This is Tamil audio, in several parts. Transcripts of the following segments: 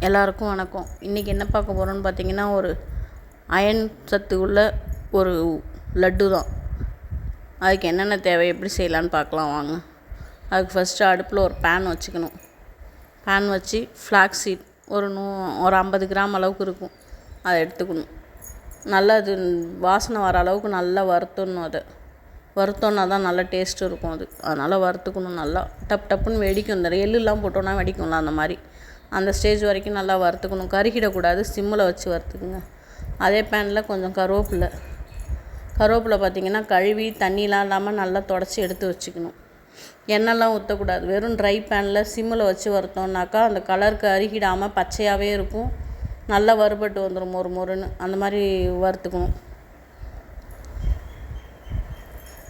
எல்லாருக்கும் வணக்கம். இன்றைக்கி என்ன பார்க்க போகிறோன்னு பார்த்தீங்கன்னா, ஒரு அயன் சத்து உள்ள ஒரு லட்டு தான். அதுக்கு என்னென்ன தேவை, எப்படி செய்யலான்னு பார்க்கலாம் வாங்க. அதுக்கு ஃபஸ்ட்டு அடுப்பில் ஒரு பேன் வச்சுக்கணும். பேன் வச்சு ஃப்ளாக்ஸ் சீட் ஒரு 50 கிராம் அளவுக்கு இருக்கும், அதை எடுத்துக்கணும். நல்லா அது வாசனை வர அளவுக்கு நல்லா வறுத்துடணும். அதை வறுத்தோன்னா தான் நல்லா டேஸ்ட்டு இருக்கும். அதனால் வறுத்துக்கணும். நல்லா டப்புன்னு வெடிக்கும். இந்த எள்ளுலாம் போட்டோன்னா வெடிக்கும்ல, அந்த மாதிரி அந்த ஸ்டேஜ் வரைக்கும் நல்லா வறுத்துக்கணும். கருகிடக்கூடாது, சிம்மில் வச்சு வறுத்துக்குங்க. அதே பேனில் கொஞ்சம் கருவேப்பிலை பார்த்திங்கன்னா கழுவி தண்ணிலாம் இல்லாமல் நல்லா தொடச்சி எடுத்து வச்சுக்கணும். எண்ணெய்லாம் ஊற்றக்கூடாது. வெறும் ட்ரை பேனில் சிம்மில் வச்சு வறுத்தோம்னாக்கா அந்த கலருக்கு அருகிடாமல் பச்சையாகவே இருக்கும். நல்லா வறுபட்டு வந்துடும், மொறுன்னு அந்த மாதிரி வறுத்துக்கணும்.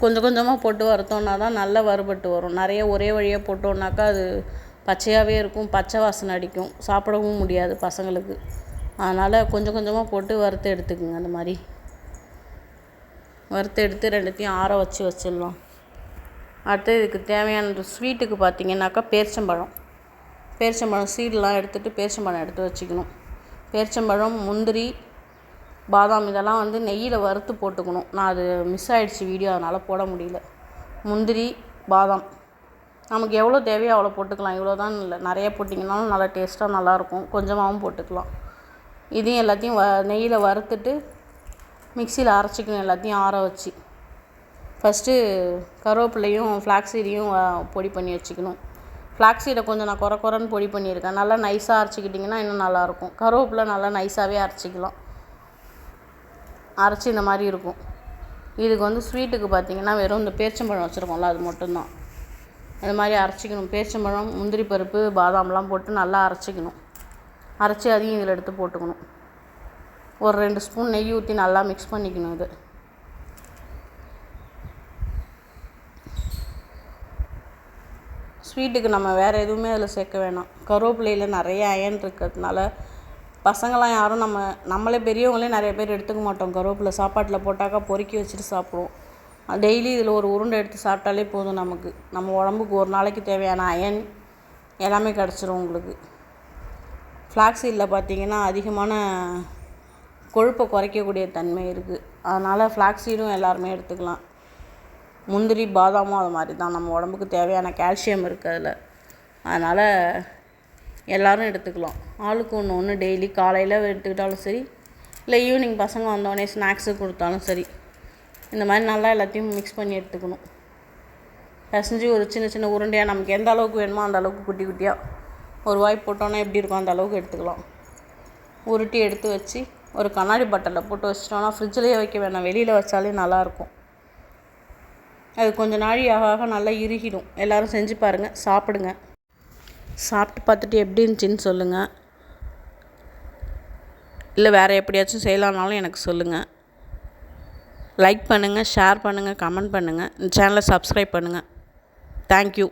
கொஞ்சமாக போட்டு வறுத்தோன்னா தான் நல்லா வறுபட்டு வரும். நிறைய ஒரே வழியாக போட்டோன்னாக்கா அது பச்சையாகவே இருக்கும், பச்சை வாசனை அடிக்கும், சாப்பிடவும் முடியாது பசங்களுக்கு. அதனால் கொஞ்சமாக போட்டு வறுத்து எடுத்துக்குங்க. அந்த மாதிரி வறுத்து எடுத்து ரெண்டுத்தையும் ஆற வச்சிடலாம். அடுத்து இதுக்கு தேவையான ஸ்வீட்டுக்கு பார்த்திங்கனாக்கா பேரிச்சம்பழம் சீடெலாம் எடுத்துகிட்டு பேரிச்சம்பழம் எடுத்து வச்சுக்கணும். பேரிச்சம்பழம், முந்திரி, பாதாம் இதெல்லாம் நெய்யில் வறுத்து போட்டுக்கணும். நான் அது மிஸ் ஆகிடுச்சு வீடியோ, அதனால் போட முடியல. முந்திரி, பாதாம் நமக்கு எவ்வளோ தேவையோ அவ்வளோ போட்டுக்கலாம். இவ்வளோ தான் இல்லை, நிறைய போட்டிங்கனாலும் நல்லா டேஸ்ட்டாக நல்லாயிருக்கும். கொஞ்சமாகவும் போட்டுக்கலாம். இதையும் எல்லாத்தையும் நெய்யில் வறுத்துட்டு மிக்சியில் அரைச்சிக்கணும். எல்லாத்தையும் ஆற வச்சு ஃபஸ்ட்டு கருவேப்பிலையும் ஃப்ளாக்ஸீடையும் பொடி பண்ணி வச்சுக்கணும். ஃப்ளாக்ஸீடை கொஞ்சம் நான் குறைன்னு பொடி பண்ணியிருக்கேன். நல்லா நைஸாக அரைச்சிக்கிட்டிங்கன்னா இன்னும் நல்லாயிருக்கும். கருவேப்பிலை நல்லா நைஸாகவே அரைச்சிக்கலாம். அரைச்சி இந்த மாதிரி இருக்கும். இதுக்கு ஸ்வீட்டுக்கு பார்த்திங்கன்னா வெறும் இந்த பேரிச்சம்பழம் வச்சுருக்கோம்ல, அது மட்டும்தான். அது மாதிரி அரைச்சிக்கணும். பேரிச்சம்பழம், முந்திரி பருப்பு, பாதாம்லாம் போட்டு நல்லா அரைச்சிக்கணும். அரைச்சி அதையும் இதில் எடுத்து போட்டுக்கணும். ஒரு 2 ஸ்பூன் நெய் ஊற்றி நல்லா மிக்ஸ் பண்ணிக்கணும். இது ஸ்வீட்டுக்கு நம்ம வேறு எதுவுமே அதில் சேர்க்க வேணாம். கருவேப்பிலையில் நிறைய அயன் இருக்கிறதுனால பசங்களாம் யாரும் நம்மளே பெரியவங்களே நிறைய பேர் எடுத்துக்க மாட்டோம். கருவேப்பிலை சாப்பாட்டில் போட்டாக்கா பொறுக்கி வச்சுட்டு சாப்பிடுவோம். டெய்லி இதில் ஒரு உருண்டை எடுத்து சாப்பிட்டாலே போதும். நம்ம உடம்புக்கு ஒரு நாளைக்கு தேவையான அயன் எல்லாமே கிடச்சிரும் உங்களுக்கு. ஃப்ளாக்ஸீடில் பார்த்திங்கன்னா அதிகமான கொழுப்பை குறைக்கக்கூடிய தன்மை இருக்குது. அதனால் ஃப்ளாக்ஸீடும் எல்லாருமே எடுத்துக்கலாம். முந்திரி, பாதாமும் அது மாதிரி தான். நம்ம உடம்புக்கு தேவையான கால்சியம் இருக்குது அதில். அதனால் எல்லோரும் எடுத்துக்கலாம். ஆளுக்கு ஒன்று டெய்லி காலையில் எடுத்துக்கிட்டாலும் சரி, இல்லை ஈவினிங் பசங்க வந்தோடனே ஸ்நாக்ஸுக்கு கொடுத்தாலும் சரி, இந்த மாதிரி நல்லா எல்லாத்தையும் மிக்ஸ் பண்ணி எடுத்துக்கணும். பிசைஞ்சு ஒரு சின்ன உருண்டையாக நமக்கு எந்த அளவுக்கு வேணுமோ அந்த அளவுக்கு குட்டியாக ஒரு வாய் போட்டோன்னா எப்படி இருக்கும் அந்த அளவுக்கு எடுத்துக்கலாம். உருட்டி எடுத்து வச்சு ஒரு கண்ணாடி பாட்டிலில் போட்டு வச்சிட்டோன்னா ஃப்ரிட்ஜ்லேயே வைக்க வேணாம், வெளியில் வச்சாலே நல்லாயிருக்கும். அது கொஞ்சம் நாழி ஆக நல்லா இறுகிடும். எல்லோரும் செஞ்சு பாருங்கள், சாப்பிடுங்க. சாப்பிட்டு பார்த்துட்டு எப்படி இருந்துச்சின்னு சொல்லுங்கள். இல்லை வேறு எப்படியாச்சும் செய்யலான்னாலும் எனக்கு சொல்லுங்கள். லைக் பண்ணுங்கள், ஷேர் பண்ணுங்கள், கமெண்ட் பண்ணுங்கள். இந்த சேனலை சப்ஸ்கிரைப் பண்ணுங்கள். தேங்க்யூ.